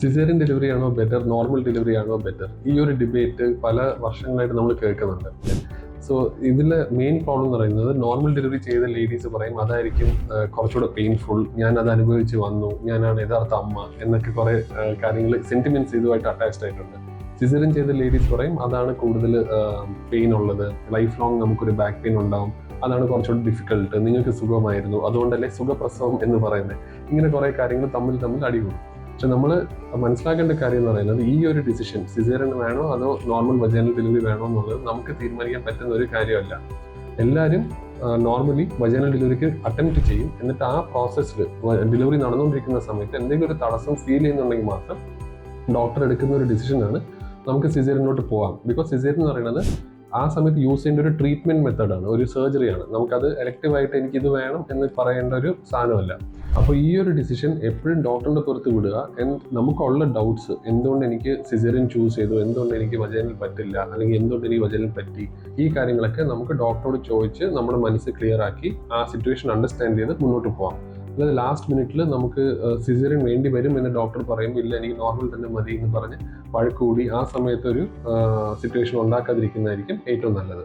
Caesarean delivery ആണോ better, normal delivery ആണോ better? ഈ ഒരു ഡിബേറ്റ് പല വർഷങ്ങളായിട്ട് നമ്മൾ കേൾക്കുന്നുണ്ട്. സോ ഇതിലെ മെയിൻ പ്രോബ്ലം എന്ന് പറയുന്നത്, നോർമൽ ഡെലിവറി ചെയ്ത ലേഡീസ് പറയും അതായിരിക്കും കുറച്ചുകൂടെ പെയിൻഫുൾ, ഞാൻ അത് അനുഭവിച്ച് വന്നു, ഞാനാണ് യഥാർത്ഥ അമ്മ എന്നൊക്കെ കുറേ കാര്യങ്ങൾ സെന്റിമെന്റ്സ് ഇതുമായിട്ട് അറ്റാച്ച്ഡ് ആയിട്ടുണ്ട്. സിസേറിയൻ ചെയ്ത ലേഡീസ് പറയും അതാണ് കൂടുതൽ പെയിൻ ഉള്ളത്, ലൈഫ് ലോങ് നമുക്കൊരു ബാക്ക് പെയിൻ ഉണ്ടാവും, അതാണ് കുറച്ചുകൂടി ഡിഫിക്കൽട്ട്, നിങ്ങൾക്ക് സുഖമായിരുന്നു അതുകൊണ്ടല്ലേ സുഖപ്രസവം എന്ന് പറയുന്നത്. ഇങ്ങനെ കുറേ കാര്യങ്ങൾ തമ്മിൽ അടികൂടും. പക്ഷെ നമ്മൾ മനസ്സിലാക്കേണ്ട കാര്യം എന്ന് പറയുന്നത്, ഈ ഒരു ഡിസിഷൻ സിസേറിയൻ വേണോ അതോ നോർമൽ വജൈനൽ ഡെലിവറി വേണോ എന്നുള്ളത് നമുക്ക് തീരുമാനിക്കാൻ പറ്റുന്ന ഒരു കാര്യമല്ല. എല്ലാവരും നോർമലി വജൈനൽ ഡെലിവറിക്ക് അറ്റംപ്റ്റ് ചെയ്യും. എന്നിട്ട് ആ പ്രോസസ്സിൽ ഡെലിവറി നടന്നുകൊണ്ടിരിക്കുന്ന സമയത്ത് എന്തെങ്കിലും ഒരു തടസ്സം ഫീൽ ചെയ്യുന്നുണ്ടെങ്കിൽ മാത്രം ഡോക്ടർ എടുക്കുന്ന ഒരു ഡിസിഷനാണ് നമുക്ക് സിസേറിയനിലോട്ട് പോകാം. ബിക്കോസ് സിസേറിയൻ എന്ന് പറയുന്നത് ആ സമയത്ത് യൂസ് ചെയ്യേണ്ട ഒരു ട്രീറ്റ്മെന്റ് മെത്തേഡാണ്, ഒരു സർജറിയാണ്. നമുക്കത് എലക്റ്റീവായിട്ട് എനിക്കിത് വേണം എന്ന് പറയേണ്ട ഒരു സാധനമല്ല. അപ്പോൾ ഈ ഒരു ഡിസിഷൻ എപ്പോഴും ഡോക്ടറിന്റെ പുറത്ത് വിടുക. നമുക്കുള്ള ഡൗട്ട്സ്, എന്തുകൊണ്ട് എനിക്ക് സിസേറിയൻ ചൂസ് ചെയ്തു, എന്തുകൊണ്ട് എനിക്ക് വജൈനൽ പറ്റില്ല, അല്ലെങ്കിൽ എന്തുകൊണ്ട് എനിക്ക് വജൈനൽ പറ്റി, ഈ കാര്യങ്ങളൊക്കെ നമുക്ക് ഡോക്ടറോട് ചോദിച്ച് നമ്മുടെ മനസ്സ് ക്ലിയർ ആക്കി ആ സിറ്റുവേഷൻ അണ്ടർസ്റ്റാൻഡ് ചെയ്ത് മുന്നോട്ട് പോകാം. അതായത് ലാസ്റ്റ് മിനിറ്റിൽ നമുക്ക് സിസേറിയൻ വേണ്ടി വരും എന്ന് ഡോക്ടർ പറയുമ്പോൾ ഇല്ല എനിക്ക് നോർമൽ തന്നെ മതി എന്ന് പറഞ്ഞ് വഴക്കുകൂടി ആ സമയത്ത് ഒരു സിറ്റുവേഷൻ ഉണ്ടാക്കാതിരിക്കുന്നതായിരിക്കും ഏറ്റവും നല്ലത്.